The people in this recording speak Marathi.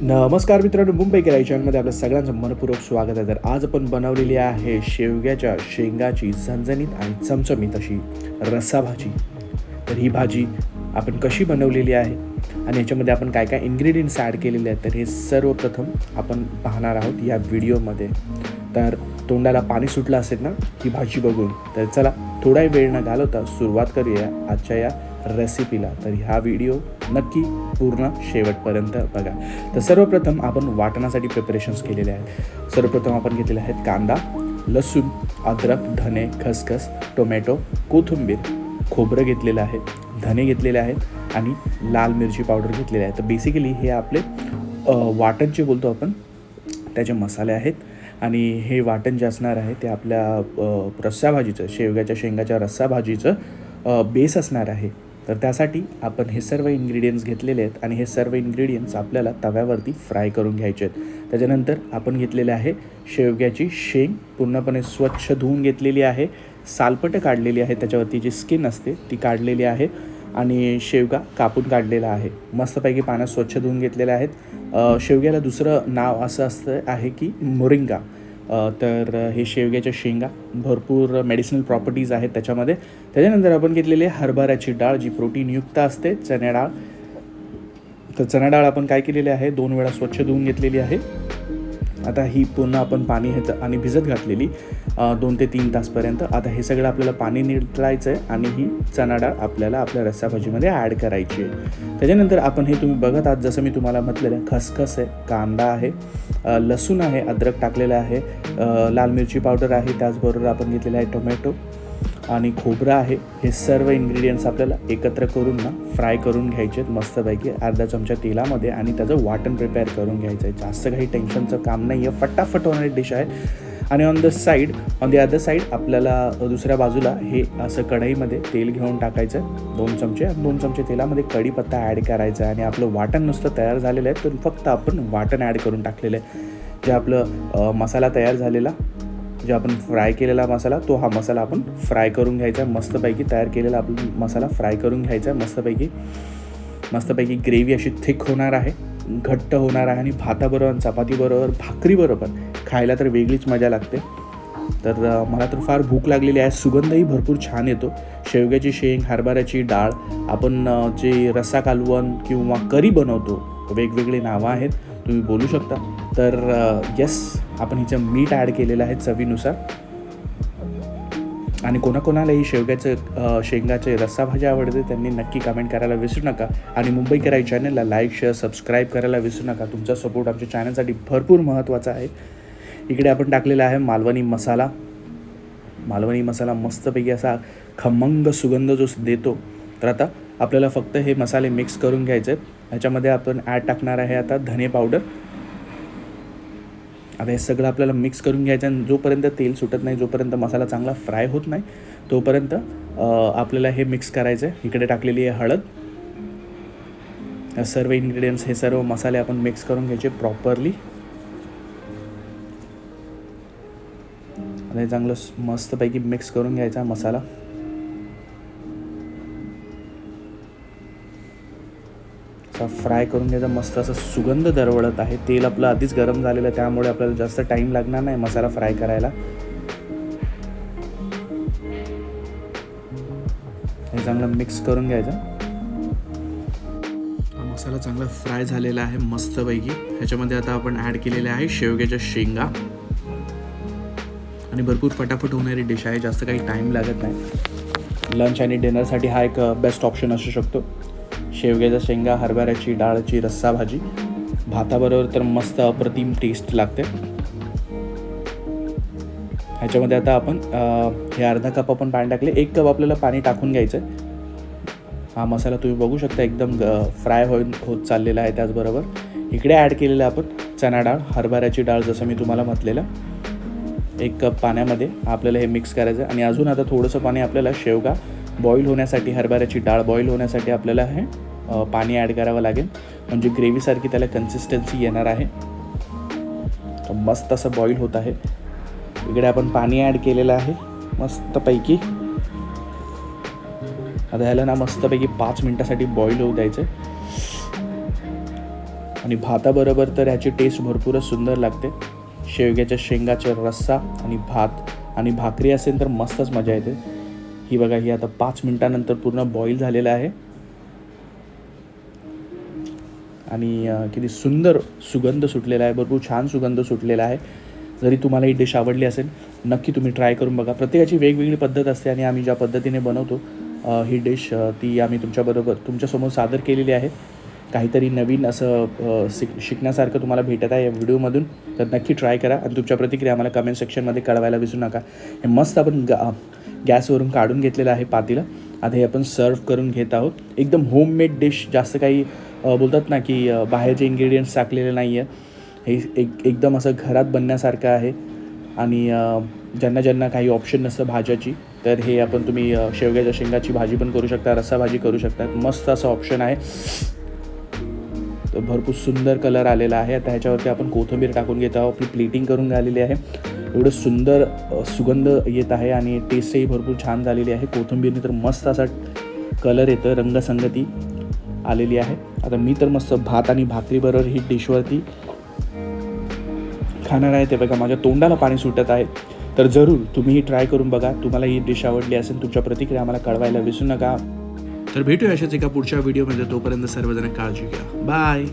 नमस्कार मित्रांनो, मुंबई केराई चॅनलमध्ये आपल्या सगळ्यांचं मनपूर्वक स्वागत आहे. तर आज आपण बनवलेली आहे शेवग्याच्या शेंगाची झणझणीत आणि चमचमीत अशी रस्सा भाजी. तर ही भाजी आपण कशी बनवलेली आहे आणि याच्यामध्ये आपण काय काय इन्ग्रेडियंट्स ॲड केलेले आहेत, तर हे सर्वप्रथम आपण पाहणार आहोत या व्हिडिओमध्ये. तर तोंडाला पाणी सुटलं असेल ना ही भाजी बघून, तर चला थोडा वेळ न घालवता सुरुवात करूया आजच्या या रेसिपीला. तर हा व्हिडिओ नक्की पूर्ण शेवटपर्यंत बघा. तर सर्वप्रथम आपण वाटणासाठी प्रिपरेशन्स केलेले आहेत. सर्वप्रथम आपण घेतलेले आहेत कांदा, लसूण, अद्रक, धने, खसखस, टोमॅटो, कोथिंबीर, खोबरं घेतलेलं आहे, धने घेतलेले आहेत आणि लाल मिरची पावडर घेतलेले आहे. तर बेसिकली हे आपले वाटण जे बोलतो आपण त्याचे मसाले आहेत. आणि हे वाटण जे असणार आहे ते आपल्या रस्सा भाजीचं, शेवग्याच्या शेंगाच्या रस्सा भाजीचं बेस असणार आहे. तर त्यासाठी आपण हे सर्व इन्ग्रेडियंट्स घेतलेले आहेत आणि हे सर्व इन्ग्रेडियंट्स आपल्याला तव्यावरती फ्राय करून घ्यायचे आहेत. त्याच्यानंतर आपण घेतलेले आहे शेवग्याची शेंग, पूर्णपणे स्वच्छ धुवून घेतलेली आहे, सालपटं काढलेली आहे, त्याच्यावरती जी स्किन असते ती काढलेली आहे आणि शेवगा कापून काढलेला आहे. मस्तपैकी पाण्यात स्वच्छ धुवून घेतलेले आहेत. शेवग्याला दुसरं नाव असं असतं आहे की मोरिंगा. तर हे शेवग्याच्या शेंगा भरपूर मेडिसिनल प्रॉपर्टीज आहेत त्याच्यामध्ये. त्याच्यानंतर आपण घेतलेली हरभऱ्याची डाळ, जी प्रोटीनयुक्त असते, चणा डाळ. तर चणा डाळ आपण काय केलेली आहे, 2 वेळा स्वच्छ धुवून घेतलेली आहे. आता ही पूर्ण आपण पाणी ह्याचं आणि भिजत घातलेली 2 ते 3 तासपर्यंत. आता हे सगळं आपल्याला पाणी नितळायचं आहे आणि ही चणा डाळ आपल्याला आपल्या रस्सा भाजीमध्ये ॲड करायची आहे. त्याच्यानंतर आपण हे तुम्ही बघत आहात, जसं मी तुम्हाला म्हटलेलं, खसखस आहे, कांदा आहे, लसूण आहे, अद्रक टाकलेलं आहे, लाल मिरची पावडर आहे, त्याचबरोबर आपण घेतलेलं आहे टोमॅटो आणि खोबरं आहे. हे सर्व इन्ग्रेडियंट्स आपल्याला एकत्र करून फ्राय करून घ्यायचे आहेत मस्तपैकी अर्धा चमचा तेलामध्ये आणि त्याचं वाटण प्रिपेअर करून घ्यायचं आहे. जास्त काही टेन्शनचं काम नाही आहे, फटाफट होणारी डिश आहे. आणि ऑन द अदर साईड आपल्याला दुसऱ्या बाजूला हे असं कढईमध्ये तेल घेऊन टाकायचं आहे 2 चमचे. 2 चमचे तेलामध्ये कढीपत्ता ॲड करायचा आहे आणि आपलं वाटण नुसतं तयार झालेलं आहे. तर फक्त आपण वाटण ॲड करून टाकलेलं आहे. जे आपलं मसाला तयार झालेला, जे आपण फ्राय केलेला मसाला, तो हा मसाला आपण फ्राय करून घ्यायचा आहे मस्तपैकी. तयार केलेला आपला मसाला फ्राय करून घ्यायचा आहे मस्तपैकी. ग्रेव्ही अशी थिक होणार आहे, घट्ट होणार आहे आणि भाताबरोबर, चपातीबरोबर, भाकरीबरोबर खायला तर वेगळीच मजा लागते. तर मला तर फार भूक लागलेली आहे. सुगंधही भरपूर छान येतो. शेवग्याची शेंग, हरभऱ्याची डाळ, आपण जे रस्सा कालवण किंवा करी बनवतो, वेगवेगळे नावं आहेत, तुम्ही बोलू शकता. तर येस, आपण हिचं मीठ ॲड केलेलं आहे चवीनुसार. आणि कोणाकोणालाही शेंगाचे रस्सा भाजी आवडते त्यांनी नक्की कमेंट करायला विसरू नका. आणि मुंबई केराई चॅनलला लाईक, शेअर, सबस्क्राईब करायला विसरू नका. तुमचा सपोर्ट आमच्या चॅनलसाठी भरपूर महत्त्वाचा आहे. इकडे आपण टाकलेला आहे मालवणी मसाला. मालवणी मसाला मस्तपैकी असा खमंग सुगंध जो देतो. तर आता आपल्याला फक्त हे मसाले मिक्स करून घ्यायचे आहेत. ह्याच्यामध्ये आपण ॲड टाकणार आहे आता धने पावडर. आता हे सगळं आपल्याला मिक्स करून घ्यायचं आणि जोपर्यंत तेल सुटत नाही, जोपर्यंत मसाला चांगला फ्राय होत नाही, तोपर्यंत आपल्याला हे मिक्स करायचं आहे. इकडे टाकलेली आहे हळद. सर्व इन्ग्रेडियंट्स, हे सर्व मसाले आपण मिक्स करून घ्यायचे प्रॉपरली. आता हे चांगलं मस्तपैकी मिक्स करून घ्यायचा मसाला. फ्राय करून घ्यायचा. मस्त असं सुगंध दरवळत आहे. तेल आपलं आधीच गरम झालेलं आहे, त्यामुळे आपल्याला जास्त टाईम लागणार नाही मसाला फ्राय करायला. हे चांगलं मिक्स करून घ्यायचं. मसाला चांगला फ्राय झालेला आहे मस्तपैकी. ह्याच्यामध्ये आता आपण ॲड केलेले आहे शेवग्याच्या शेंगा आणि भरपूर फटाफट होणारी डिश आहे, जास्त काही टाईम लागत नाही. लंच आणि डिनरसाठी हा एक बेस्ट ऑप्शन असू शकतो. शेवग्याच्या शेंगा, हरभऱ्याची डाळची रस्सा भाजी भाताबरोबर तर मस्त अप्रतिम टेस्ट लागते. ह्याच्यामध्ये आता आपण हे अर्धा कप आपण पाणी टाकले, 1 कप आपल्याला पाणी टाकून घ्यायचं आहे. हा मसाला तुम्ही बघू शकता एकदम फ्राय होत चाललेला आहे. त्याचबरोबर इकडे ॲड केलेलं आपण चणा डाळ, हरभऱ्याची डाळ, जसं मी तुम्हाला म्हटलेलं. 1 कप पाण्यामध्ये आपल्याला हे मिक्स करायचं आहे. आणि अजून आता थोडंसं पाणी आपल्याला शेवगा बॉईल होण्यासाठी, हरभऱ्याची डाळ बॉईल होण्यासाठी आपल्याला हे पाणी ॲड करावं लागेल, म्हणजे ग्रेव्हीसारखी त्याला कन्सिस्टन्सी येणार आहे. तर मस्त असं बॉईल होत आहे. इकडे आपण पाणी ॲड केलेलं आहे मस्तपैकी. आता ह्याला मस्तपैकी 5 मिनटासाठी बॉईल होऊ द्यायचं. आणि भाताबरोबर तर ह्याची टेस्ट भरपूरच सुंदर लागते. शेवग्याच्या शेंगाचा रस्सा आणि भात आणि भाकरी असेल तर मस्तच मजा येते. ही बघा, ही आता 5 मिनिटानंतर पूर्ण बॉईल झालेलं आहे आणि किती सुंदर सुगंध सुटलेला आहे, भरपूर छान सुगंध सुटलेला आहे. जरी तुम्हाला ही डिश आवडली असेल, नक्की तुम्ही ट्राय करून बघा. प्रत्येकाची वेगवेगळी पद्धत असते आणि आम्ही ज्या पद्धतीने बनवतो ही डिश ती आम्ही तुमच्यासमोर सादर केलेली आहे. काहीतरी नवीन असं शिकण्यासारखं तुम्हाला भेटत आहे या व्हिडिओमधून, तर नक्की ट्राय करा आणि तुमच्या प्रतिक्रिया आम्हाला कमेंट सेक्शनमध्ये कळवायला विसरू नका. हे मस्त आपण गॅसवरून काढून घेतलेलं आहे पातेलं. आता हे आपण सर्व करून घेत आहोत. एकदम होममेड डिश, जास्त काही बोलतात ना की बाहेरचे इन्ग्रेडियंट्स टाकलेले नाही आहे. हे एकदम असं घरात बनण्यासारखं आहे आणि ज्यांना काही ऑप्शन नसतं भाज्याची, तर हे तुम्ही शेवग्याच्या शेंगाची भाजी पण करू शकता, रस्सा भाजी करू शकता. मस्त असं ऑप्शन आहे. तर भरपूर सुंदर कलर आलेला आहे. आता ह्याच्यावरती आपण कोथिंबीर टाकून घेत आहोत. आपली प्लेटिंग करून झालेली आहे. एवढं सुंदर सुगंध येत आहे आणि टेस्टही भरपूर छान झालेली आहे. कोथिंबीरने तर मस्त असा कलर येतं, रंगसंगती आलेली आहे. आता मी तर मस्त भात आणि भाकरीबरोबर ही डिशवरती खाणार आहे. ते बघा, माझ्या तोंडाला पाणी सुटत आहे. तर जरूर तुम्हीही ट्राय करून बघा. तुम्हाला ही डिश आवडली असेल, तुमच्या प्रतिक्रिया आम्हाला कळवायला विसरू नका. तर भेटूया अशाच एका पुढच्या व्हिडिओमध्ये. तोपर्यंत सर्वजण काळजी घ्या. बाय.